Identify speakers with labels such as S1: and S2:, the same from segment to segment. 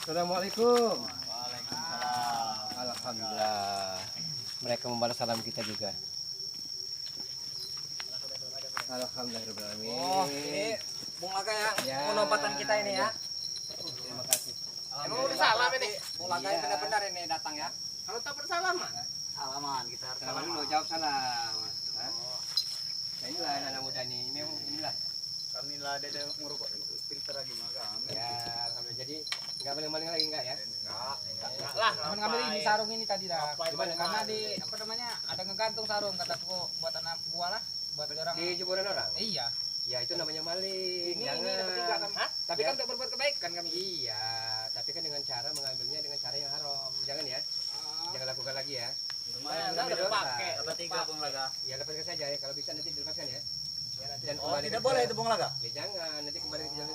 S1: Assalamualaikum.
S2: Waalaikumsalam.
S1: Alhamdulillah. Mereka membalas salam kita juga. Alhamdulillahirobbilalamin.
S2: Oh, ini Bung Laga ya,
S1: Ya.
S2: penobatan kita ini ya.
S1: Terima kasih.
S2: Emang udah salam ini? Bung Laga
S1: Iya.
S2: benar-benar ini datang ya.
S3: Kalau tak bersalam mah.
S2: Salaman kita harus
S1: Salam dulu, jawab salam. Hah? Nah, inilah anak muda nih. Inilah.
S2: Kami lah ada nguruk filter lagi mah kami.
S1: Ya, alhamdulillah. Jadi nggak maling-maling lagi enggak ya?
S2: Enggak lah,
S3: Ngambil ini sarung ini tadi dah.
S2: Gimana?
S3: Karena di apa namanya ada ngegantung sarung kataku buat anak buah lah, buat orang.
S1: Di jemuran orang.
S3: Iya.
S1: Ya itu namanya maling.
S3: Ini
S1: Jangan.
S3: dapat tiga kan. Tapi
S1: Ya.
S3: kan untuk berbuat kebaikan kami.
S1: Iya, tapi kan dengan cara mengambilnya dengan cara yang haram. Jangan ya. Jangan lakukan lagi ya.
S3: Nah, udah pakai.
S2: Dapat 3 Bung Laga.
S1: Ya lepaskan saja ya. Kalau bisa nanti dilepaskan ya. Dan
S2: Oh,
S1: kembali
S2: tidak
S1: ke-
S2: boleh itu Bung Laga.
S1: Ya jangan. Nanti kembali ke jalan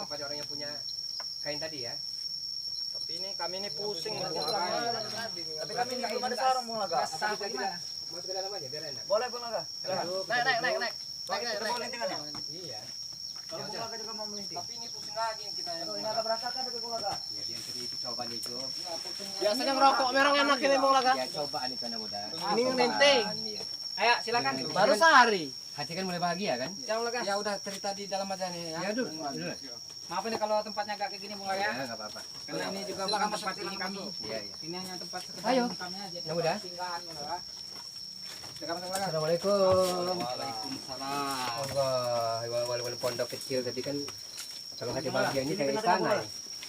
S1: kepada orang yang punya kain tadi ya.
S2: Tapi ini kami ini pusing
S3: Tapi
S2: Bung Laga. Tapi kami ini belum ada sarung Bung Laga.
S3: Sarung gimana?
S1: Masuk ke dalam aja biar enak.
S2: Boleh Bung Laga.
S1: Duduk,
S3: Naik.
S2: Kita mau lintingannya.
S1: Iya.
S2: Kalau Bung Laga juga mau melinting.
S1: Tapi ini pusing lagi kita yang.
S2: Ini ada berantakan tapi Bung Laga.
S1: Ya dia tadi itu cobaan itu.
S3: Biasanya ngerokok merong enak ini Bung Laga.
S1: Ya cobaan itu anak muda.
S3: Ini ngelinting.
S1: Iya.
S3: Ayo silakan.
S1: Ini
S3: Baru
S1: kan-
S3: sehari.
S1: Hati kan mulai bahagia kan?
S3: Ya Bung Laga.
S2: Ya udah cerita di dalam aja nih ya.
S1: Ya dulu.
S3: Maaf ini kalau tempatnya agak kayak gini Bung Laga ya.
S1: Ya enggak apa-apa.
S3: Karena ini juga
S2: Silakan
S3: bukan
S2: masuk,
S3: tempat ini
S2: silakan
S3: kami.
S2: masuk.
S1: Iya, iya.
S3: Ini hanya tempat sekedar
S1: Ayo.
S3: kami aja.
S1: Ya udah.
S3: Singgahan Bung Laga. Silakan masuk Bung Laga.
S1: Assalamualaikum.
S2: Waalaikumsalam.
S1: Allah, walaupun pondok kecil tadi kan kalau hati bahagia ini kayak istana ya.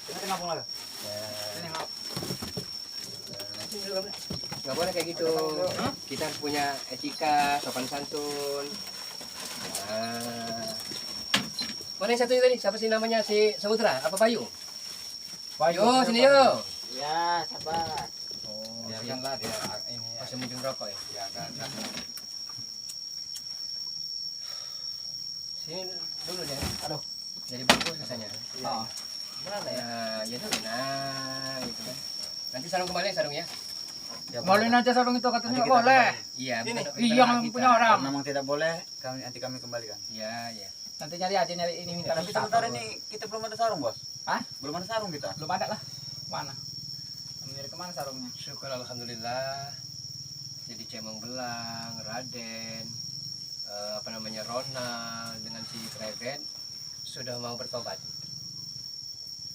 S2: Ini kenapa Bung Laga?
S3: Ini maaf.
S1: Nggak boleh kayak gitu. Kita harus punya etika, sopan santun. Nah. Mana yang satunya tadi? Siapa sih namanya? Si Samudra? Apa Bayu? Bayu, sini yuk.
S3: Ya, sabar.
S1: Oh,
S2: Biarkanlah dia ini ya.
S1: masih minum rokok ya?
S2: Ya enggak.
S1: Sini dulu deh. Aduh, jadi bungkus rasanya.
S2: Oh.
S1: Mana ya? Ya dulu. Nah, itu kan. Nanti sarung kembali sarung ya.
S3: Ngolin aja sarung itu katanya
S1: Nanti
S3: nggak
S1: kita
S3: boleh.
S1: kembali. Iya,
S2: Ini.
S1: bukan-
S3: Iya,
S1: bukan
S3: yang
S1: hak kita.
S3: punya orang.
S2: Memang tidak boleh, kami kembalikan.
S1: Iya, iya.
S3: Nanti nyari aja nyari ini minta
S2: Tapi
S3: minta.
S2: sementara ini kita belum ada sarung, Bos.
S3: Hah?
S2: Belum ada sarung kita.
S3: Belum ada lah. Mana? Nyari kemana sarungnya?
S1: Syukur alhamdulillah. Jadi Cemong Belang, Raden, apa namanya Ronald dengan si Kreben sudah mau bertobat.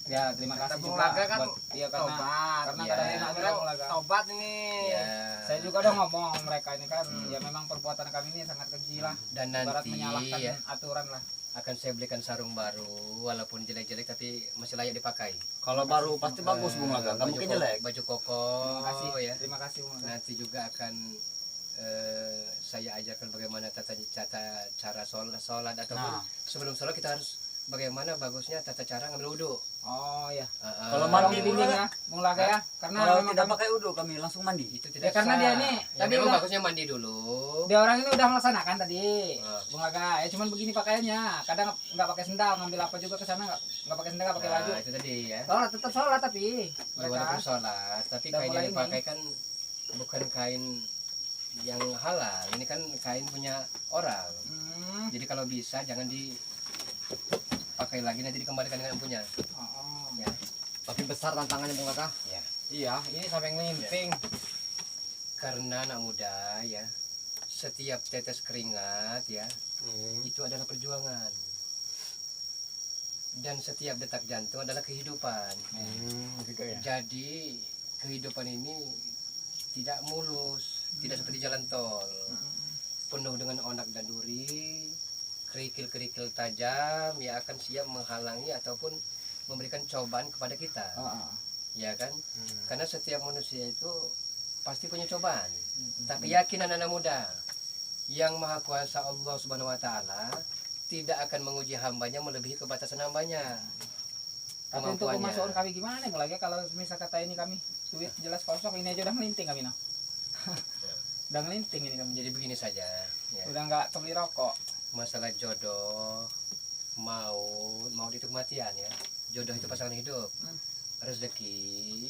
S3: Ya, terima kasih
S2: Bung
S3: juga
S2: Laga kan
S3: buat iya karena karena
S1: Iya.
S3: kadang enak juga Bung Laga.
S2: Tobat ini.
S1: Ya.
S3: Saya juga udah ngomong mereka ini kan ya memang perbuatan kami ini sangat keji lah.
S1: Dan
S3: Ibarat
S1: nanti
S3: menyalahkan
S1: ya
S3: aturan lah.
S1: akan saya belikan sarung baru walaupun jelek-jelek tapi masih layak dipakai.
S2: Kalau baru pasti bagus Bung Laga, enggak
S1: Baju
S2: mungkin
S1: ko-
S2: jelek.
S1: Baju koko
S3: Terima kasih.
S1: ya.
S3: Terima kasih Bung Laga.
S1: Nanti juga akan saya ajarkan bagaimana tata cara sholat ataupun
S2: Nah,
S1: sebelum sholat kita harus bagaimana bagusnya tata cara ngambil wudhu.
S3: Oh ya.
S2: Kalau
S3: Tolong
S2: mandi
S3: dibimbing
S2: Bung
S3: ya, Bung Laga ya. Karena
S2: kalau
S3: memang
S2: tidak
S3: kami-
S2: pakai udu kami langsung mandi.
S1: itu
S3: ya
S1: tidak
S3: karena
S1: sah.
S3: dia ini
S1: Ya,
S3: tadi
S1: memang
S3: udah
S1: bagusnya mandi dulu.
S3: dia orang ini udah melaksanakan tadi.
S1: Ah.
S3: Bung Laga ya cuman begini pakaiannya. Kadang nggak pakai sendal, ngambil apa juga ke sana nggak pakai sendal, nggak pakai baju.
S1: Nah, itu tadi ya.
S3: Sholat tetap sholat tapi
S1: Ya, walaupun
S3: mereka.
S1: sholat, tapi
S3: Udah
S1: kain
S3: mulai
S1: yang
S3: ini.
S1: dipakai kan bukan kain yang halal. Ini kan kain punya orang. Jadi kalau bisa jangan dipakai lagi, nanti dikembalikan dengan yang punya.
S3: Oh,
S1: Ya.
S2: Tapi besar tantangannya Bung Laga.
S1: Ya.
S3: iya, ini sampai ngelimping.
S1: Karena anak muda ya, setiap tetes keringat ya, itu adalah perjuangan. Dan setiap detak jantung adalah kehidupan.
S2: Gitu ya.
S1: Jadi kehidupan ini tidak mulus, tidak seperti jalan tol. Penuh dengan onak dan duri, kerikil-kerikil tajam yang akan siap menghalangi ataupun memberikan cobaan kepada kita. Ya kan? Karena setiap manusia itu pasti punya cobaan. Tapi yakin anak-anak muda, yang maha kuasa Allah Subhanahu wa taala tidak akan menguji hambanya melebihi kebatasan hambanya.
S3: Tapi untuk
S1: Kemampuannya.
S3: pemasukan kami gimana Bung Laga kalau misal kata ini kami duit jelas kosong ini aja udah melinting kami no. Udah melinting ini kami.
S1: Jadi begini saja ya.
S3: Udah nggak kebeli rokok.
S1: Masalah jodoh, maut itu kematian ya. Jodoh itu pasangan hidup. Rezeki,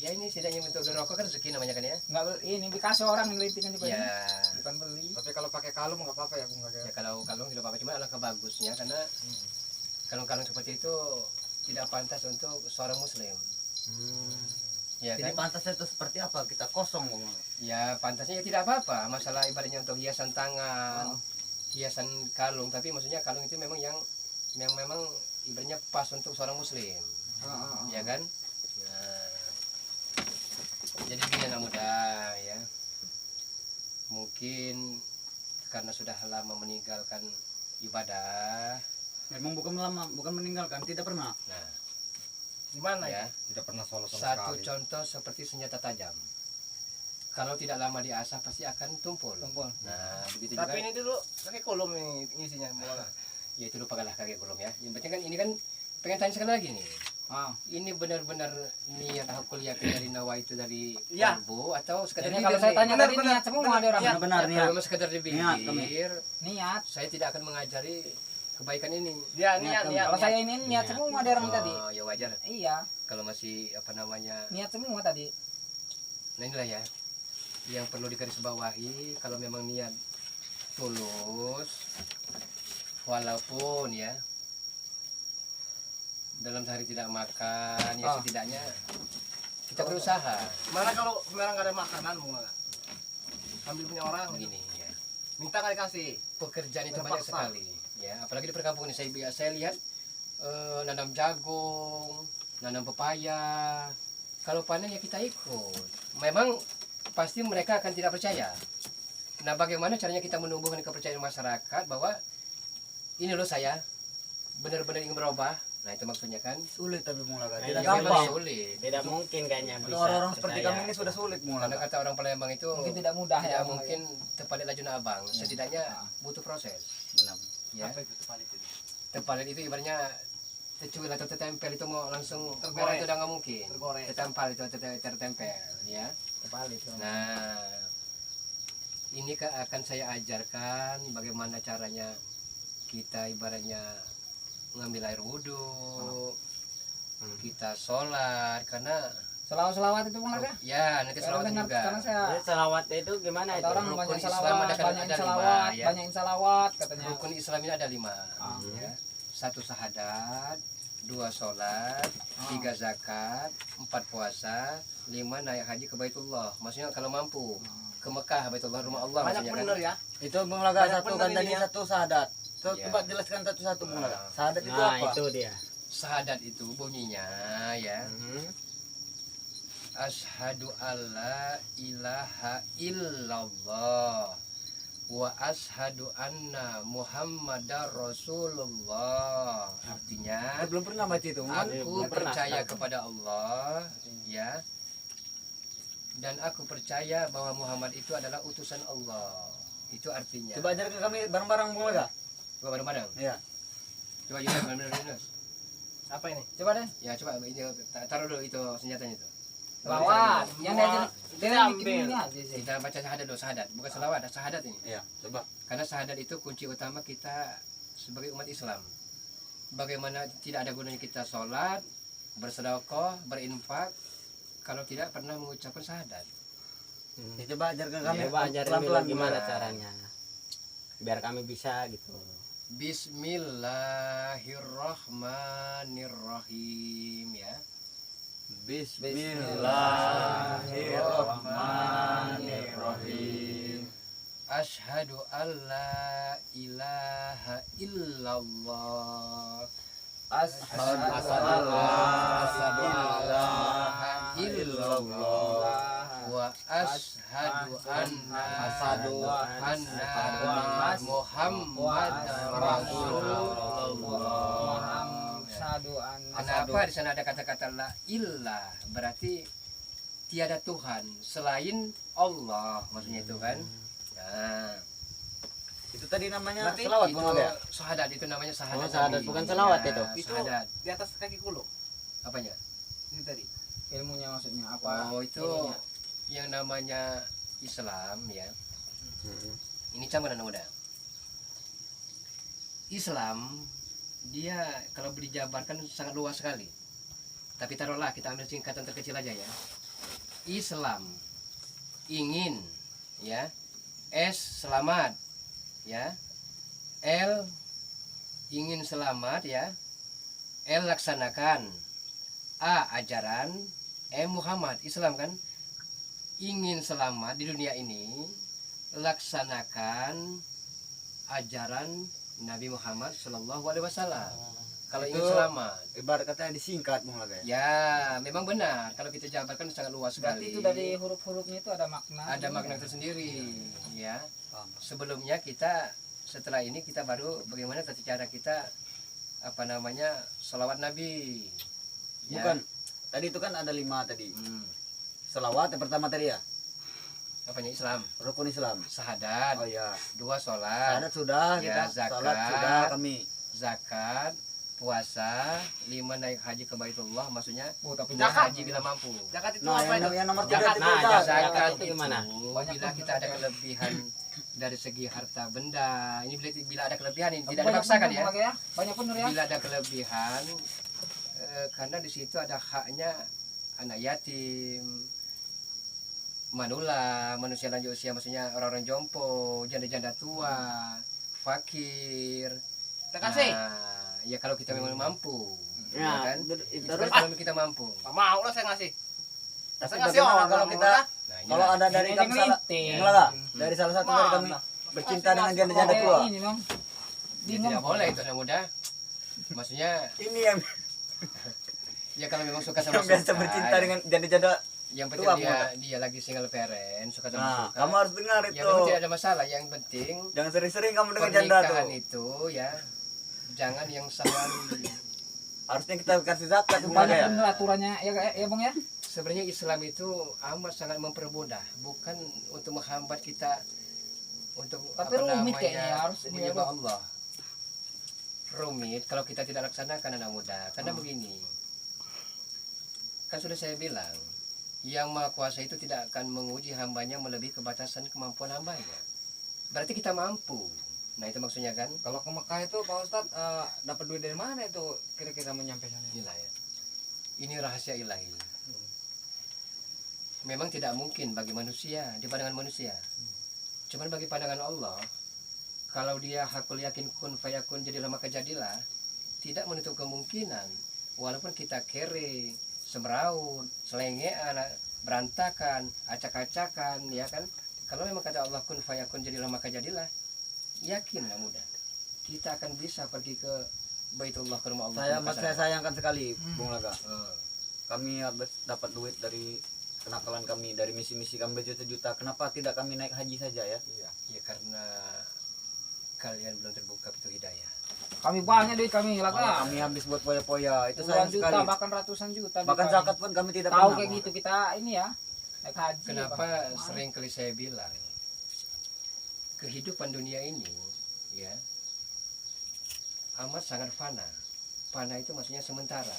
S1: ya ini setidaknya untuk rokok kan rezeki namanya kan ya.
S3: Nggak ini dikasih orang yang melintingan juga ini.
S1: Ya,
S3: Bukan beli.
S2: Tapi kalau pakai kalung nggak apa-apa ya Bung Laga.
S1: ya kalau kalung tidak apa-apa, cuma alangkah bagusnya karena kalung-kalung seperti itu tidak pantas untuk seorang muslim. Ya
S4: Jadi
S1: kan?
S4: pantasnya itu seperti apa? Kita kosong Bung Laga.
S1: Ya pantasnya ya tidak apa-apa. Masalah ibaratnya untuk hiasan tangan, hiasan kalung, tapi maksudnya kalung itu memang yang memang ibaratnya pas untuk seorang muslim. Ya kan? Nah, jadi begini anak muda ya. Mungkin karena sudah lama meninggalkan ibadah.
S2: Memang bukan meninggalkan, tidak pernah.
S1: Nah,
S2: Gimana
S1: ya.
S5: Tidak pernah sholat sama
S1: Satu
S5: sekali.
S1: contoh seperti senjata tajam. Kalau tidak lama diasah pasti akan tumpul. Nah, begitu
S2: Tapi
S1: juga.
S2: ini dulu pakai kolom nih isinya.
S1: Ya itu lupakanlah kakek belum ya. Yang penting kan ini kan pengen tanya sekali lagi nih. Ini benar-benar niat aku kuliah dari Nawa itu dari
S2: Iya.
S1: kalbu atau sekedar
S3: Jadi
S1: bibir
S3: kalau saya
S1: nih?
S3: tanya
S2: Benar,
S3: tadi
S2: benar,
S3: niat semua
S2: benar.
S3: ada orang.
S2: Iya.
S4: Benar
S1: Kalau
S4: niat.
S1: memang sekedar di
S4: Niat kami.
S1: bibir,
S3: Niat.
S1: saya tidak akan mengajari kebaikan ini.
S2: Dia
S4: Niat,
S2: niat.
S3: Kalau saya ini niat
S4: Niat.
S3: semua ada orang tadi.
S1: Oh, ya wajar.
S3: Iya,
S1: Kalau masih apa namanya.
S3: niat semua tadi.
S1: Nah inilah ya yang perlu digarisbawahi kalau memang niat tulus walaupun ya dalam sehari tidak makan ya setidaknya kita berusaha
S2: Mana kalau sekarang nggak ada makanan mau nggak? Ambil punya orang,
S1: begini ya.
S2: minta kali kasih.
S1: Pekerjaan itu
S2: Terpaksa.
S1: banyak sekali ya apalagi di perkampungan ini saya lihat nanam jagung nanam pepaya kalau panen ya kita ikut memang pasti mereka akan tidak percaya. Nah bagaimana caranya kita menumbuhkan kepercayaan masyarakat bahwa ini loh saya benar-benar ingin berubah. Nah itu maksudnya kan.
S4: Sulit tapi Bung Laga.
S5: Nah,
S4: Tidak
S1: Ya, memang
S4: gampang.
S1: sulit.
S5: Tidak mungkin kayaknya
S4: Untuk
S5: bisa.
S4: orang-orang seperti
S5: percaya.
S4: kami ini sudah sulit Bung
S1: Karena
S4: Laga.
S1: kata orang Palembang itu
S3: Mungkin tidak mudah
S1: tidak
S3: ya.
S1: mungkin tepalit lajun abang. Setidaknya butuh proses.
S4: Benar.
S1: Ya.
S2: Apa itu tepalit itu?
S1: Tepalit itu ibaratnya tercuil atau tertempel itu mau langsung
S2: Tergoreng.
S1: merah itu udah nggak mungkin.
S2: Tergoreng.
S1: Tertempel itu tertempel ya.
S5: Tepalit.
S1: Nah, ini akan saya ajarkan bagaimana caranya kita ibaratnya ngambil air wudhu, kita sholat karena
S3: Selawat itu Bung Laga.
S1: ya nanti
S3: Saya
S1: selawat
S3: dengar
S1: juga.
S3: karena saya
S5: Jadi selawat itu gimana
S3: kata
S5: itu?
S3: orang
S1: Rukun
S3: banyak
S1: Islam
S3: salawat,
S1: ada
S3: banyakin
S1: 5,
S3: salawat,
S1: ya.
S3: banyakin salawat katanya.
S1: Rukun Islam ini ada 5 ya. 1 syahadat, 2 sholat, 3 zakat, 4 puasa, 5 naik haji ke Baitullah. Maksudnya kalau mampu ke Mekah, Baitullah rumah Allah
S2: Banyak
S1: maksudnya
S2: bener ya.
S4: Itu Bung Laga
S2: Banyak
S4: satu
S2: benar
S4: kan
S2: ini
S4: tadi
S2: ya.
S4: satu syahadat.
S1: Iya.
S4: Coba jelaskan satu-satu Bung Laga.
S1: Ah.
S4: Syahadat itu
S5: Nah,
S4: apa?
S5: itu dia.
S1: Syahadat itu bunyinya ya. Asyhadu alla ilaha illallah wa asyhadu anna Muhammadar Rasulullah. Artinya
S4: Belum pernah baca itu. Bung.
S1: aku
S5: belum pernah
S1: percaya
S5: tahu.
S1: kepada Allah ya. Dan aku percaya bahwa Muhammad itu adalah utusan Allah. Itu artinya.
S4: Coba ajarkan kami bareng-bareng Bung Laga.
S1: Coba bareng-bareng.
S4: Iya.
S1: Coba Yunus bareng-bareng Yunus.
S2: Apa ini?
S3: Coba deh.
S1: Ya coba ini taruh dulu itu senjatanya itu.
S3: Selawat. Yang dia
S2: Dia
S3: dia
S2: ambil.
S3: bikin ini aja sih.
S1: Kita baca syahadat dulu, syahadat, bukan selawat, syahadat ini.
S4: Iya, coba.
S1: Karena syahadat itu kunci utama kita sebagai umat Islam. Bagaimana tidak ada gunanya kita sholat, bersedekah, berinfak kalau tidak pernah mengucapkan syahadat.
S4: Ya, coba ajarkan kami
S5: Coba ajarin dulu
S4: pelan-pelan
S5: gimana
S1: Bang.
S5: caranya. Biar kami bisa gitu.
S1: Bismillahirrahmanirrahim ya.
S4: Bismillahirrahmanirrahim.
S1: Asyhadu alla ilaha illallah.
S4: Asyhadu
S1: wa asyhadu anna Muhammad Rasulullah.
S3: Sadu an.
S1: Kenapa di sana ada kata-kata la ilah? Berarti tiada Tuhan selain Allah, maksudnya itu kan. Nah,
S4: Itu tadi namanya
S2: Berarti
S4: selawat
S1: itu
S4: Bung Laga.
S1: syahadat itu namanya syahadat.
S5: Oh, syahadat,
S1: Nabi.
S5: bukan selawat
S1: Ya,
S5: itu.
S2: Itu
S1: Syahadat.
S2: di atas kaki kulo.
S1: Apanya?
S2: Ini tadi.
S3: Ilmunya maksudnya apa?
S1: Oh, itu
S3: Ininya.
S1: yang namanya Islam ya. Ini campuran anak muda. Islam dia kalau dijabarkan sangat luas sekali. Tapi taruhlah kita ambil singkatan terkecil aja ya. Islam ingin ya. S selamat ya. L ingin selamat ya. L laksanakan. A ajaran, Muhammad Islam kan ingin selamat di dunia ini, laksanakan ajaran Nabi Muhammad Shallallahu Alaihi Wasallam. Kalau ingin
S4: Itu
S1: selamat,
S4: ibarat katanya disingkat Bung Laga ya.
S1: ya memang benar. Kalau kita jabarkan sangat luas
S3: Berarti
S1: sekali.
S3: itu dari huruf-hurufnya itu ada makna.
S1: Ada makna tersendiri, ya. Sebelumnya kita setelah ini kita baru bagaimana tata cara kita apa namanya sholawat Nabi. Ya.
S4: Bukan. Tadi itu kan ada 5 tadi.
S1: Hmm.
S4: Selawat yang pertama tadi ya.
S1: Apanya Islam?
S4: Rukun Islam.
S1: Sahadat,
S4: Oh iya.
S1: 2 sholat,
S4: Salat sudah
S1: Ya,
S4: kita.
S1: zakat.
S4: Salat sudah kami.
S1: zakat, puasa, 5 naik haji ke Baitullah, maksudnya
S3: Oh, tapi
S1: naik
S2: Zakat.
S1: haji bila mampu.
S2: Zakat itu
S4: Nah,
S2: apa itu?
S4: yang nomor 3
S5: Zakat.
S4: itu
S5: Nah,
S4: Ustaz.
S1: Zakat
S5: itu gimana?
S3: Banyak
S1: bila
S3: pun
S1: kita ada kelebihan dari segi harta benda, ini bila ada kelebihan ini tidak
S3: Banyak
S1: dipaksakan
S3: pun,
S1: ya.
S3: Bung Laga ya. Banyak pun Nur ya.
S1: Bila ada kelebihan, karena di situ ada haknya anak yatim, manula, manusia lanjut usia, maksudnya orang-orang jompo, janda-janda tua, fakir.
S2: Terima kasih.
S1: Nah, ya kalau kita memang mampu,
S5: Ya,
S1: ya kan?
S5: itu
S1: Itu
S5: terus
S1: kan kalau kita mampu.
S2: Nggak mau lah saya ngasih.
S4: Tapi
S2: Saya ngasih
S4: bagaimana
S2: orang
S4: kalau
S2: Bung
S4: kita
S2: Laga.
S1: Nah,
S4: kalau
S1: inilah.
S4: ada dari
S3: Ini
S4: kami
S3: aja
S4: salah
S3: ngelinting.
S4: Bung Laga, dari salah satu dari kami
S2: Mana?
S4: bercinta dengan
S2: Masih
S4: janda-janda
S2: masuk
S4: tua.
S3: Ini dong.
S1: Ya,
S3: Bingung.
S1: tidak boleh itu anak muda. Maksudnya
S4: Ini yang
S1: ya kalau memang suka sama
S4: biasa
S1: suka,
S4: bercinta
S1: ya.
S4: dengan janda-janda.
S1: Yang penting
S4: Tua,
S1: dia lagi single parent, suka sama
S4: Nah,
S1: suka.
S4: kamu harus dengar
S1: Ya
S4: itu.
S1: memang tidak ada masalah, yang penting
S4: Jangan sering-sering kamu dengan janda tuh.
S1: pernikahan itu ya jangan yang sahwani.
S4: Harusnya kita kasih zakat Bung Laga
S3: Banyak
S4: ya.
S3: bener aturannya ya, ya Bung ya.
S1: Sebenarnya Islam itu amat sangat mempermudah, bukan untuk menghambat kita untuk
S3: Tapi rumit kayaknya ya, harus ini
S1: menyembah
S3: ya,
S1: Allah. Rumit kalau kita tidak laksanakan anak muda. Karena begini, kan sudah saya bilang, yang Maha Kuasa itu tidak akan menguji hambanya melebihi kebatasan kemampuan hambanya. Berarti kita mampu. Nah itu maksudnya kan.
S2: Kalau ke Mekah itu Pak Ustadz dapat duit dari mana itu kira-kira menyampaikan?
S1: Inilah ya. Ini rahasia ilahi. Memang tidak mungkin bagi manusia, di pandangan manusia. Cuman bagi pandangan Allah, kalau dia hakul yakin kun fayakun jadilah maka jadilah, tidak menutup kemungkinan. Walaupun kita kere, semeraut, selengean, berantakan, acak-acakan, ya kan? Kalau memang kata Allah kun fayakun jadilah maka jadilah, yakinlah mudah. Kita akan bisa pergi ke Baitullah ke rumah Allah.
S4: Saya sayangkan sekali Bung Laga.
S1: Hmm.
S4: Kami habis dapat duit dari kenakalan kami, dari misi-misi kami berjuta-juta. Kenapa tidak kami naik haji saja ya?
S1: Ya karena kalian belum terbuka pintu hidayah.
S3: Kami banyak duit kami Laga.
S4: Kami habis buat poya-poya. Itu
S3: Puluhan
S4: sayang
S3: juta
S4: sekali.
S3: bahkan ratusan juta.
S4: Bahkan
S3: duit kami.
S4: zakat pun kami tidak
S3: Tahu
S4: pernah.
S3: kayak
S4: Bung
S3: gitu
S4: Laga.
S3: kita ini ya. Naik haji.
S1: Kenapa
S3: Bang.
S1: sering kali saya bilang kehidupan dunia ini ya amat sangat fana. Fana itu maksudnya sementara,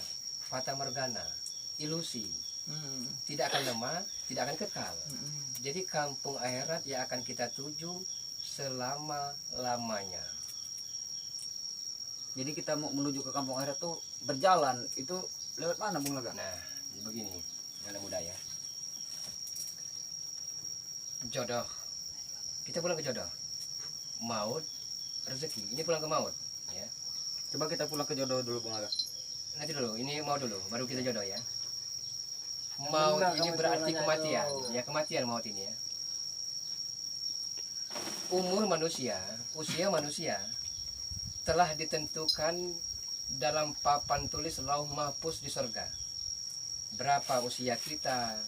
S1: fata morgana, ilusi,
S3: Hmm.
S1: tidak akan lemah, tidak akan kekal.
S3: Hmm.
S1: Jadi kampung akhirat yang akan kita tuju selama-lamanya.
S4: Jadi kita mau menuju ke kampung akhirat tuh berjalan. Itu lewat mana Bung Laga?
S1: Nah, begini, anak muda ya. Jodoh. Kita pulang ke jodoh. Maut, rezeki. Ini pulang ke maut, ya.
S4: Coba kita pulang ke jodoh dulu Bung Laga.
S1: Nanti dulu, ini mau dulu, baru kita jodoh ya. Maut ini berarti kematian, ya kematian maut ini ya. Umur manusia, usia manusia telah ditentukan dalam papan tulis Lauh Mahfuz di surga. Berapa usia kita,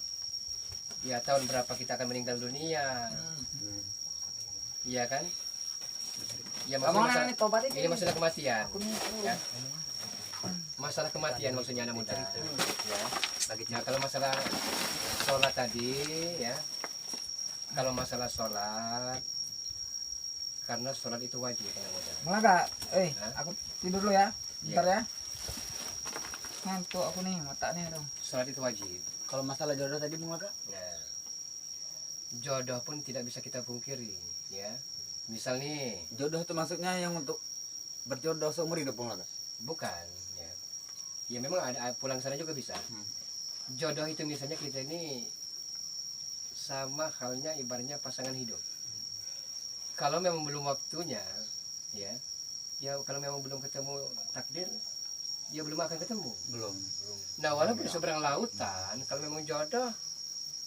S1: ya tahun berapa kita akan meninggal dunia, iya kan? Ya
S3: Kamu
S1: maksudnya
S3: ini tobat
S1: ini masalah kematian.
S3: Aku nih,
S1: Ya. Masalah kematian maksudnya anak muda. Ya.
S4: Lagi
S1: Nah kalau masalah sholat tadi ya, kalau masalah sholat, karena sholat itu wajib anak muda.
S3: Laga,
S1: Hah?
S3: aku tidur dulu ya.
S1: Iya.
S3: Bentar ya. Ngantuk aku nih, mata nih dong.
S1: Sholat itu wajib.
S4: Kalau masalah jodoh tadi Bung Laga?
S1: Nah, jodoh pun tidak bisa kita pungkiri, ya. Misal nih,
S4: Jodoh itu maksudnya yang untuk berjodoh seumur hidup Bung Laga.
S1: bukan, ya. Ya memang ada pulang sana juga bisa. Jodoh itu misalnya kita ini sama halnya ibaratnya pasangan hidup. Kalau memang belum waktunya, ya kalau memang belum ketemu takdir, ya belum akan ketemu.
S4: Belum.
S1: Nah walaupun di seberang lautan, kalau memang jodoh,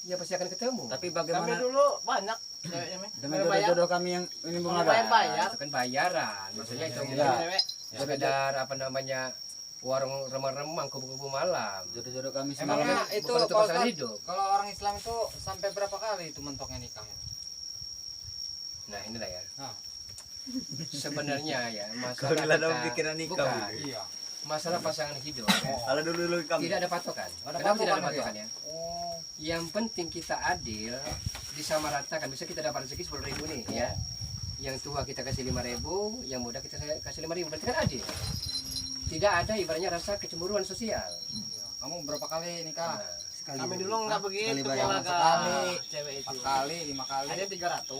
S1: ya pasti akan ketemu.
S4: Tapi
S5: Kami
S4: bagaimana
S5: dulu banyak ceweknya, Mi.
S4: dengan
S5: Bayar.
S4: jodoh-jodoh kami yang ini Bung
S5: Kalau
S4: Laga?
S5: bayar.
S1: Itu kan bayaran, maksudnya itu
S4: Iya.
S1: mungkin
S5: Cewek.
S1: sekedar apa namanya warung remang-remang kubu-kubu malam.
S4: Jodoh-jodoh kami
S2: Emangnya
S4: sendiri.
S2: itu
S1: Bukan untuk
S2: Pak
S1: pasangan
S2: Ustadz,
S1: hidup.
S2: kalau orang Islam itu sampai berapa kali itu mentoknya nikahnya?
S1: Nah inilah ya.
S2: Nah.
S1: Sebenarnya ya
S4: Kau
S1: masalah
S4: bilang dalam
S1: kita-
S4: pikiran nikah.
S1: bukan.
S2: Iya.
S1: Masalah pasangan hidup
S4: Kalau dulu kami.
S1: tidak ada patokan.
S2: Ada
S1: Kenapa tidak ada
S2: patokan,
S1: patokan ya?
S2: Oh.
S1: Yang penting kita adil, disamaratakan. Bisa kita dapat rezeki 10.000 nih ya. Yang tua kita kasih 5.000, yang muda kita kasih 5.000. Berarti kan adil. Tidak ada ibaratnya rasa kecemburuan sosial.
S2: Kamu berapa kali nikah?
S1: Nah,
S5: Kami dulu nggak begitu,
S2: bayar.
S5: Bung Laga.
S2: Sekali.
S5: Cewek itu.
S2: 4 kali, 5 kali.
S5: Ada 300.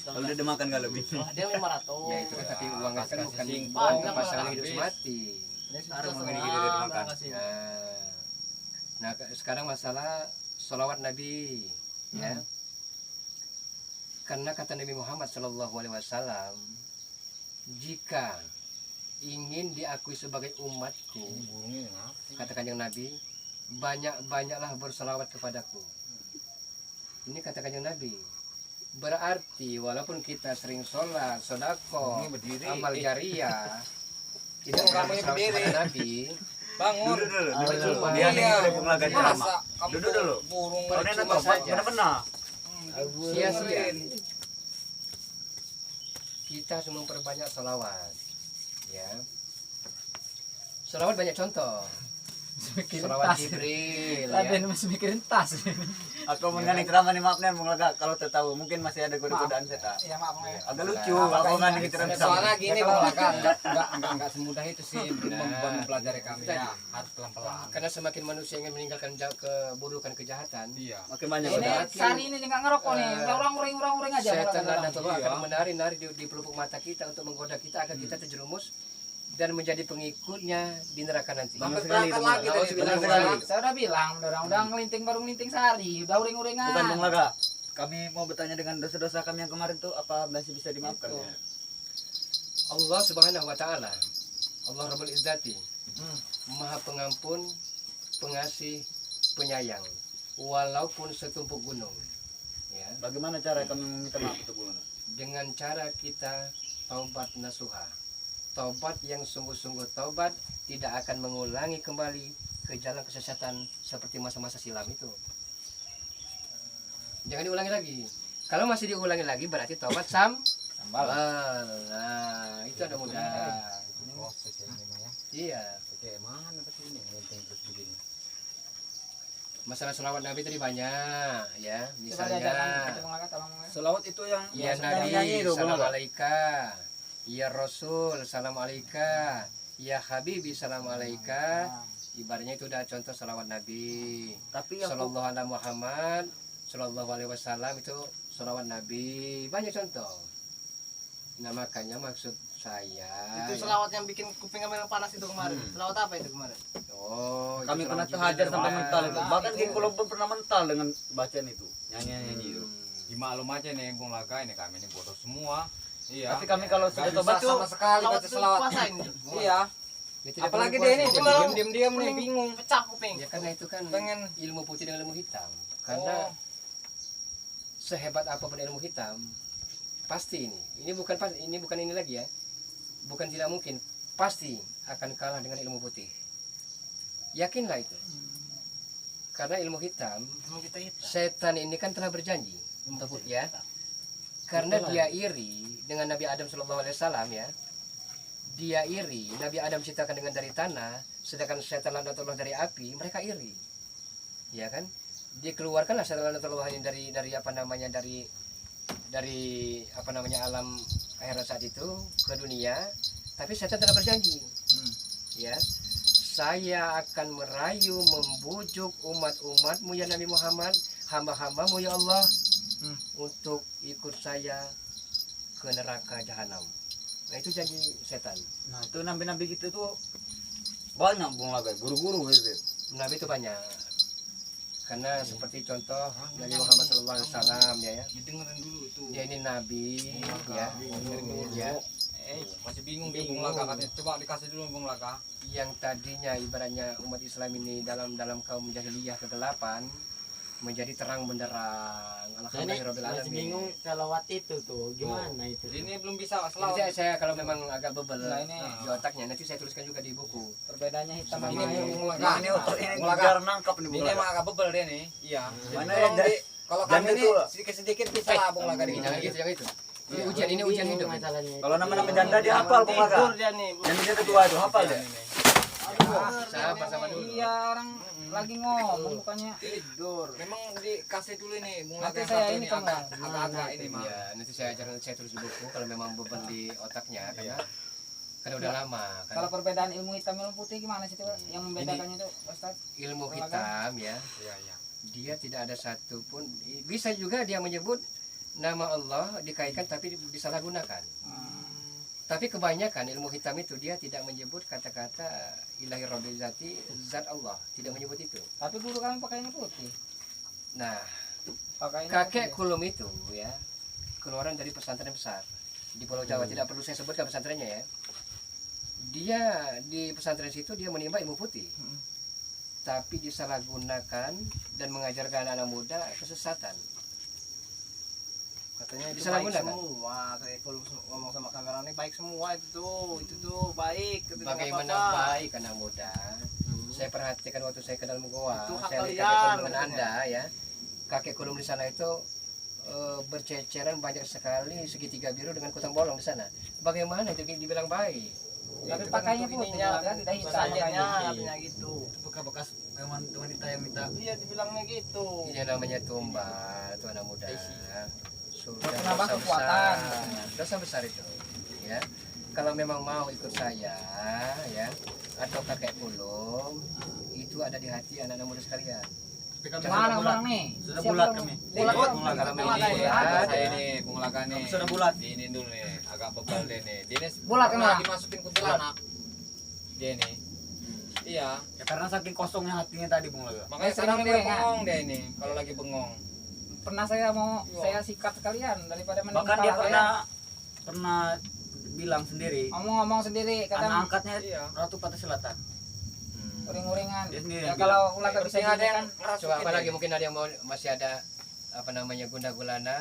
S4: Kalau dia makan nggak lebih.
S5: Ada yang 500.
S1: ya itu kan tapi uang kan bukan
S5: singkong,
S1: untuk pasangan
S5: habis.
S1: hidup semati.
S4: Harus mengenai kita dari makan.
S1: Nah, sekarang masalah sholawat Nabi, ya. Karena kata Nabi Muhammad SAW, jika ingin diakui sebagai umatku,
S2: Burungnya ngapa?
S1: kata kanjeng Nabi, banyak-banyaklah berselawat kepadaku. Ini kata kanjeng Nabi. Berarti walaupun kita sering sholat, sodako,
S2: Ini berdiri.
S1: amal jariah, tidak
S2: Oh, kamu yang
S1: berselawat
S2: berdiri.
S1: kepada Nabi,
S2: Bangun.
S4: Duduk dulu.
S1: Percuma.
S4: Dia nih
S2: Iya.
S4: udah Bung Laga ceramah.
S2: Masa kamu
S4: Duduk dulu.
S2: burung
S4: Kau ini
S1: Percuma
S4: tahu
S1: saja.
S4: benar-benar.
S1: sia-sia. Kita harus memperbanyak selawat, ya. Selawat banyak contoh.
S3: Mikirin
S1: Selawat
S3: tas.
S1: Jibril,
S3: Tadi
S1: ya.
S3: masih mikirin tas.
S4: Aku mengenai ceramah nih maaf nih Bung Laga. Kalau tertahu mungkin masih ada godaan setan.
S3: Ya maaf ya.
S4: Agak lucu. Aku mengenai ceramah.
S2: Soalnya gini
S3: Ya,
S2: Bung
S3: kalau-
S2: Laga, enggak semudah itu sih
S1: Nah.
S2: mempelajari kami ya, harus pelan-pelan.
S1: Karena semakin manusia ingin meninggalkan keburukan kejahatan,
S2: Iya.
S4: Makin banyak
S3: Ini
S4: godaan.
S3: sehari ini nggak ngerokok nih. Orang uring aja.
S1: setan
S3: orang-orang.
S1: lanatullah
S2: Iya.
S1: akan menari-nari di pelupuk mata kita untuk menggoda kita agar kita terjerumus dan menjadi pengikutnya di neraka nanti.
S4: Benar
S2: Sampai
S4: sekali,
S2: berangkat
S4: Bung
S2: lagi
S4: Laga.
S2: dari
S4: Benar
S2: Bung
S4: sekali.
S2: Laga.
S3: Saya udah bilang, udah ngelinting baru ngelinting sehari, udah uring-uringan.
S4: Bukan Bung Laga. Kami mau bertanya dengan dosa-dosa kami yang kemarin tuh apa masih bisa dimaafkan ya?
S1: Allah Subhanahu wa taala, Allah Rabbul Izzati, Maha Pengampun, Pengasih, Penyayang, walaupun setumpuk gunung. Ya,
S4: Bagaimana cara kami meminta maaf itu Bung Laga?
S1: dengan cara kita taubat nasuha. Taubat yang sungguh-sungguh taubat, tidak akan mengulangi kembali ke jalan kesesatan seperti masa-masa silam itu. Jangan diulangi lagi. Kalau masih diulangi lagi berarti taubat sambal. Nah, itu ada mudah.
S2: Proses ya ini mah ya.
S1: Iya.
S2: Oke, mana tadi ini ngelinting terus begini.
S1: Masalah selawat Nabi tadi banyak ya.
S3: Coba diajarkan
S1: Misalnya
S3: kita mau ngangkat tolong ya.
S4: Selawat itu yang
S1: ya
S4: sedang
S1: Nabi
S4: nyanyi itu Bung
S1: salam
S4: Laga.
S1: alaika. Ya Rasul salam alaika. Ya Habibi salam alaika. Ibaratnya itu udah contoh salawat Nabi.
S4: Tapi aku
S1: Sallallahu alaihi Muhammad, Sallallahu alaihi wasallam itu salawat Nabi. Banyak contoh. Nah makanya maksud saya
S5: Itu selawat yang bikin kuping kami panas itu kemarin. Selawat apa itu kemarin?
S1: Oh, itu
S4: kami
S1: salawat
S4: pernah
S1: Jibril
S4: kehajar
S1: dan
S4: sampai
S1: Wahab.
S4: mental itu. Bahkan King Pulau pun pernah mental dengan bacaan itu. Nyanyi itu.
S2: Dimaklum aja nih Bung Laga, ini kami ini bodoh semua. Iya.
S4: Tapi kami kalau
S2: Gak
S4: sudah
S2: bisa
S4: tobat tuh
S2: sama sekali
S5: Selawat
S2: baca
S5: itu
S2: selawat.
S5: puasain.
S2: Iya.
S1: Ya, tidak
S2: Apalagi
S1: perlu
S2: dia ini
S1: puasa.
S2: diam nih bingung.
S5: Pecah kuping.
S1: Ya karena itu kan
S2: Pengen.
S1: ilmu putih dengan ilmu hitam. Karena
S2: Oh.
S1: sehebat apapun ilmu hitam, pasti ini bukan ini lagi ya. Bukan tidak mungkin, pasti akan kalah dengan ilmu putih. Yakinlah itu. Karena ilmu hitam,
S5: Emang kita hitam.
S1: setan ini kan telah berjanji, ya. Karena dia iri dengan Nabi Adam SAW ya. Dia iri, Nabi Adam ciptakan dengan dari tanah, sedangkan setan laknatullah dari api, mereka iri. Ya kan? Dikeluarkanlah setan laknatullah ini dari apa namanya dari apa namanya alam akhirat saat itu ke dunia, tapi setan telah berjanji. Ya. Saya akan merayu membujuk umat-umatmu ya Nabi Muhammad, hamba-hambamu ya Allah, untuk ikut saya ke neraka jahanam. Nah itu janji setan.
S4: Nah itu nabi-nabi gitu tuh banyak Bung Laga, guru-guru gitu.
S1: Nabi itu banyak. Karena seperti contoh Nabi Muhammad SAW ya,
S2: Dengerin dulu itu.
S1: dia ini nabi ya, ya.
S2: Masih bingung dia Bung Laga katanya. Coba dikasih dulu Bung Laga.
S1: yang tadinya ibaratnya umat Islam ini dalam kaum jahiliyah kegelapan menjadi terang benderang. Alhamdulillahirabbil
S6: Masih bingung
S1: alamin.
S6: selawat itu tuh gimana itu?
S2: Ini belum bisa
S1: Jadi
S2: selawat.
S1: saya kalau memang agak bebel
S3: Nah, ini
S1: di otaknya nanti saya tuliskan juga di buku.
S3: perbedaannya hitam
S1: Sama
S3: sama
S1: ini
S3: ini.
S2: Bung
S4: Nah,
S2: Laga.
S4: ini otot ini
S2: Bung Laga.
S4: jar nangkap nih
S2: Ini
S4: Bung Laga.
S2: emang agak bebel dia nih. Iya.
S4: Mana
S2: Tolong
S4: ya,
S2: kalau
S4: jangan
S2: kami ini
S4: itu.
S2: sedikit-sedikit bisa lah Bung Laga nih.
S1: Jangan gitu, jangan itu. Ini
S2: Iya.
S1: ujian, ini ujian hidup.
S6: Masalahnya itu.
S4: Kalau nama-nama janda dia hafal Bung Laga.
S5: Tidur dia nih.
S4: Yang dia ketua itu hafal dia.
S1: Sabar sama dulu.
S3: Iya, orang lagi ngomong bukannya.
S2: Tidur. Memang dikasih dulu nih Bung Laga
S3: Nanti
S2: yang
S3: saya
S2: satu
S3: ini
S2: ini
S3: Kang,
S2: agak-agak ini mah.
S1: Ya, nanti saya ajarkan, saya tulis di buku kalau memang beban di otaknya karena udah lama kan.
S3: Kalau perbedaan ilmu hitam ilmu putih gimana sih tuh yang membedakannya itu, Ustaz?
S1: Ilmu hitam ya,
S2: Iya, iya.
S1: dia tidak ada satu pun, bisa juga dia menyebut nama Allah dikaitkan tapi disalahgunakan. Tapi kebanyakan ilmu hitam itu dia tidak menyebut kata-kata ilahi rabbil zati, zat Allah, tidak menyebut itu.
S3: Tapi dulu kami pakainya putih.
S1: Nah,
S3: Pakainya
S1: kakek
S3: putih.
S1: Kulum itu ya keluaran dari pesantren besar di Pulau Jawa, tidak perlu saya sebutkan pesantrennya ya. Dia di pesantren situ dia menimba ilmu putih, tapi disalahgunakan dan mengajarkan anak muda kesesatan.
S5: Katanya itu
S1: Bisa
S5: baik
S1: lakukan, kan?
S5: semua. Kayak kalau ngomong sama kamera ini baik semua itu tuh baik. Itu nggak
S1: Bagaimana
S5: apa-apa.
S1: baik anak muda. Saya perhatikan waktu saya ke dalam goa,
S5: Itu hak
S1: saya lihat
S5: kalian,
S1: kakek Kulum dengan
S5: katanya.
S1: Anda ya. Kakek Kulum di sana itu berceceran banyak sekali segitiga biru dengan kutang bolong di sana. Bagaimana itu dibilang baik?
S3: Tapi
S5: Itu
S3: pakainya
S5: bentuk
S3: putih,
S5: ininya,
S3: kan tidak hitam
S5: sajennya
S3: makanya.
S5: katanya gitu.
S4: Bekas-bekas wanita yang minta.
S5: Iya dibilangnya gitu.
S1: Ini namanya tumbal, tuh anak muda. Sudah
S3: Menambah
S1: dosa
S3: kekuatan.
S1: besar. Dosa besar itu, ya. Kalau memang mau ikut saya, ya, atau kakek Kulum, itu ada di hati anak-anak muda sekalian.
S4: Tapi kami
S3: Mana
S4: sudah bulat.
S3: orang nih?
S4: Sudah
S3: Siapa
S4: bulat
S3: orang?
S4: kami.
S3: Bulat.
S2: Bulat.
S4: Bung Laga.
S2: Kalau
S1: Bung
S2: ini
S1: Laga.
S2: ada saya ini Bung Laga nih.
S4: Sudah bulat.
S2: Ini dulu nih, agak bebal deh nih. Dia nih
S3: Bulat
S2: pernah
S3: kenapa?
S2: dimasukin kuntilanak. Dia nih. Iya.
S4: Ya karena saking kosongnya hatinya tadi Bung Laga.
S2: Makanya
S3: Sering
S2: sekarang dia
S3: bengong, kan?
S2: bengong dia ini. Kalau lagi bengong.
S3: Pernah saya mau saya sikat sekalian daripada
S4: Bahkan
S3: menimpa
S4: dia
S3: saya.
S4: pernah bilang sendiri
S3: Ngomong-ngomong sendiri
S4: anak
S3: kadang
S4: angkatnya
S2: Iya.
S4: Ratu Pantai Selatan.
S3: uring-uringan.
S4: Dia sendiri
S3: Ya
S4: yang
S3: kalau Ulaga bisa
S2: Penting ada yang
S3: kan
S2: ngerasukin
S1: Coba apalagi
S2: dia.
S1: mungkin ada yang mau masih ada apa namanya gundah gulana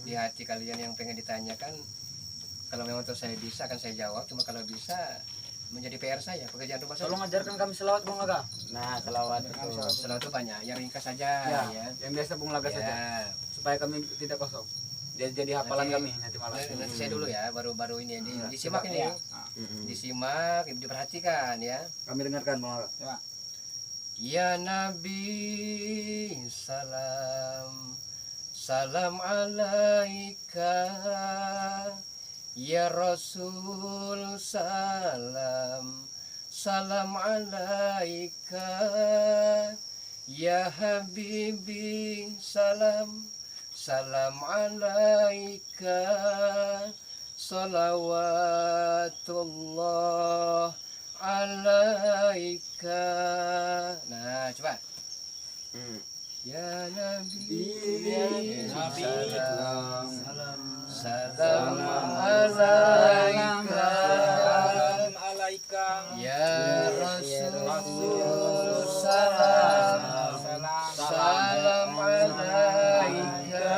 S1: di hati kalian yang pengen ditanyakan. Kalau memang tuh saya bisa akan saya jawab. Cuma kalau bisa menjadi PR saya, pekerjaan rumah saya.
S4: Tolong ajarkan kami selawat Bung Laga.
S6: Nah, selawat itu.
S1: Setelah itu banyak, yang ringkas saja
S4: Ya,
S1: ya.
S4: yang biasa Bung Laga saja.
S1: Ya.
S4: Supaya kami tidak kosong. Jadi hafalan
S1: Nanti-
S4: kami nanti malam.
S1: Nanti saya dulu ya, baru-baru ini disimak
S4: coba.
S1: ini.
S3: Ya.
S1: Disimak, diperhatikan ya.
S4: Kami dengarkan Bung Laga.
S1: Ya Nabi salam, salam alaika. Ya Rasul salam, salam alaika. Ya Habibi salam, salam alaika. Salawatullah alaika. Nah, coba. Ya Nabi,
S2: Nabi,
S1: salam,
S2: salam
S1: salam alaika.
S2: alaika.
S1: Ya Rasul, salam, salam alaika.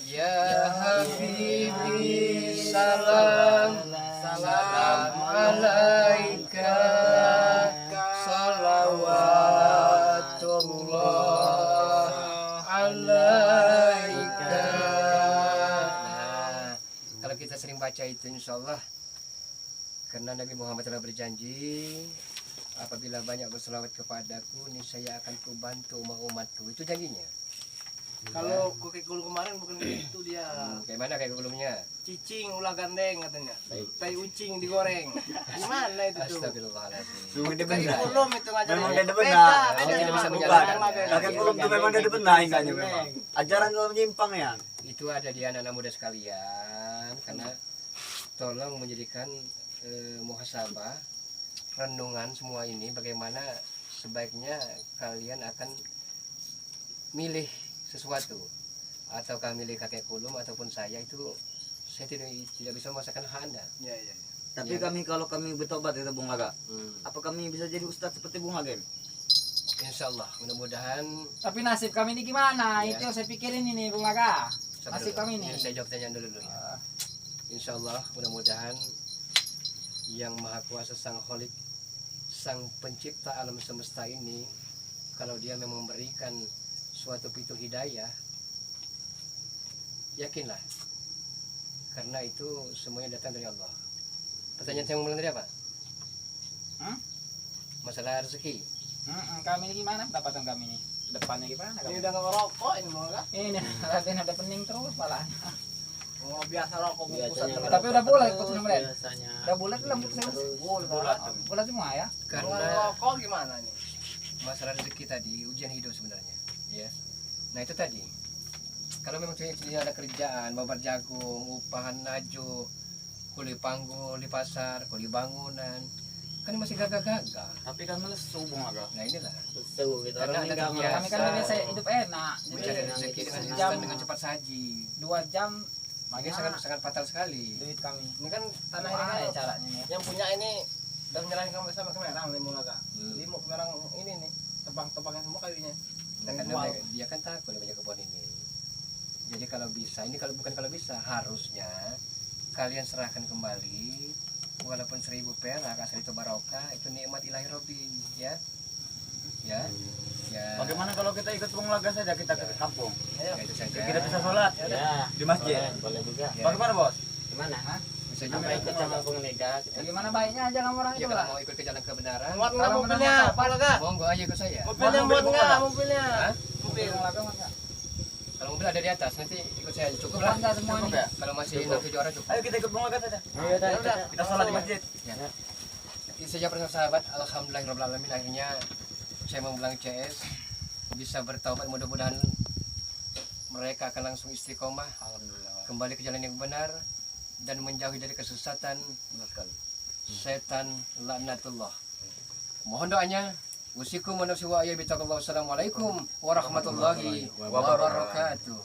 S1: Ya Habibi, salam, salam alaika. Salawatullah alaika. Nah, kalau kita sering baca itu insya Allah, karena Nabi Muhammad telah berjanji, apabila banyak berselawat kepadaku, niscaya akan kubantu umat-umatku. Itu janjinya.
S5: Kalau kakek Kulum kemarin bukan gitu dia.
S1: Kayak mana kayak sebelumnya?
S5: Cicing ulah gandeng katanya. Tai ucing digoreng. Gimana itu tuh?
S1: Astagfirullahaladzim.
S4: Memang dia
S5: Kakek
S4: benar.
S5: Kulum itu ngajarin.
S4: Memang dia
S5: Beda,
S4: benar.
S5: beda
S1: Tidak bisa
S5: sama
S1: menyalahkan.
S5: bukan.
S4: Kakek Kulum tuh memang dia benar enggaknya memang. Ajaran kalau menyimpang ya.
S1: Itu ada di anak-anak muda sekalian, karena tolong menjadikan muhasabah, renungan semua ini bagaimana sebaiknya kalian akan milih sesuatu, ataukah milih kakek Kulum ataupun saya, itu saya tidak bisa memaksakan hak Anda.
S5: Iya, iya.
S4: Tapi
S1: Ya.
S4: kami kalau kami bertobat itu Bung Laga,
S1: Hmm.
S4: apa kami bisa jadi ustadz seperti Bung Laga?
S1: Insya Allah mudah-mudahan.
S3: Tapi nasib kami ini gimana?
S1: Iya.
S3: Itu yang saya pikirin ini Bung Laga.
S1: Sabar
S3: Nasib
S1: dulu.
S3: kami nih.
S1: Saya jawab pertanyaan dulu ya. Insya Allah mudah-mudahan yang maha kuasa sang kholik, sang pencipta alam semesta ini, kalau dia memang memberikan suatu pintu hidayah, yakinlah, karena itu semuanya datang dari Allah. Pertanyaan saya mulai dari apa?
S3: Hah?
S1: Masalah rezeki.
S3: Kami ini gimana pendapatan kami nih? Depannya gimana
S5: Ini
S3: kami?
S5: udah nggak ngerokok ini mau nggak?
S3: Ini Raden udah pening terus malah.
S5: Oh, biasa rokok bungkusan
S6: Biasanya
S5: terus.
S3: Tapi udah boleh ikut nomor lain.
S6: biasanya
S3: Udah bulat belum putus
S5: Bulat.
S3: bulat semua ya?
S5: Kalau
S1: Karena
S5: ngerokok gimana nih?
S1: masalah rezeki tadi ujian hidup sebenarnya, ya. Nah itu tadi, kalau memang tidak ada kerjaan, babar jagung, upahan najo, kuli panggul di pasar, kuli bangunan, kan masih gagah-gagah.
S4: Tapi kan lesu Bung Laga.
S1: Nah inilah,
S6: Betul, kita
S1: Karena
S6: orang
S1: ada
S6: ini nggak
S1: kebiasaan.
S3: Kami kan
S6: merasa.
S3: biasa hidup enak.
S1: mencari
S3: Jadi
S1: rezeki dengan
S6: Sejam.
S1: instan dengan cepat saji.
S3: 2 jam
S1: Makanya
S3: banyak
S1: sangat sangat fatal sekali.
S3: duit kami.
S5: Ini kan tanah ini
S3: Gimana ya
S5: kan
S3: caranya nih?
S5: yang punya ini udah menyerahkan kamu sama Kemerang nih mau nggak?
S1: Hmm.
S5: Jadi mau Kemerang ini nih tebang-tebangin semua kayunya.
S1: Nah, karena
S5: Jual.
S1: dia kan takut dia punya kebun ini. Jadi kalau bisa, ini kalau bukan kalau bisa, harusnya kalian serahkan kembali walaupun 1000 perak asal itu barokah, itu nikmat ilahi Robbi, ya. Ya. Ya.
S4: Bagaimana kalau kita ikut Bung Laga saja kita ke kampung?
S5: Ayo.
S1: Ya, itu saja.
S4: Kita bisa sholat
S6: Ya,
S4: di masjid.
S6: boleh juga.
S1: Ya,
S4: Bagaimana bos?
S6: Gimana?
S1: bisa
S6: Apa
S1: juga.
S6: ikut sama Bung Nega?
S3: Ya, gimana baiknya aja sama orang
S1: Ya
S3: itu
S1: kalau
S3: lah.
S1: mau ikut ke jalan kebenaran,
S5: Muat nggak
S3: Kalau
S5: mobilnya?
S3: menang
S5: Apa nggak?
S1: monggo aja ikut saya.
S5: Mobilnya
S4: Mobil
S5: muat
S4: Bung
S5: nggak?
S4: Laga.
S5: Mobilnya.
S1: Hah?
S5: Mobil.
S3: Bung Laga mah enggak.
S1: Kalau mobil ada di atas, nanti ikut saya cukup
S3: Cukup
S1: lah.
S3: enggak semua
S4: Cukup
S3: ini?
S4: ya?
S1: Kalau masih
S4: Cukup.
S1: nanti juara cukup.
S4: Ayo kita ikut Bung Laga saja.
S6: Ayo dah,
S5: Ya udah.
S4: Kita sholat di masjid.
S1: Saya bersama sahabat, alhamdulillahirobbilalamin, akhirnya saya mempulang CS, bisa bertaubat, mudah-mudahan mereka akan langsung istiqomah, kembali ke jalan yang benar dan menjauhi dari kesesatan setan laknatullah. Mohon doanya. Usikum wa nafsi wa ayyubi taqallahu. Assalamualaikum warahmatullahi wabarakatuh.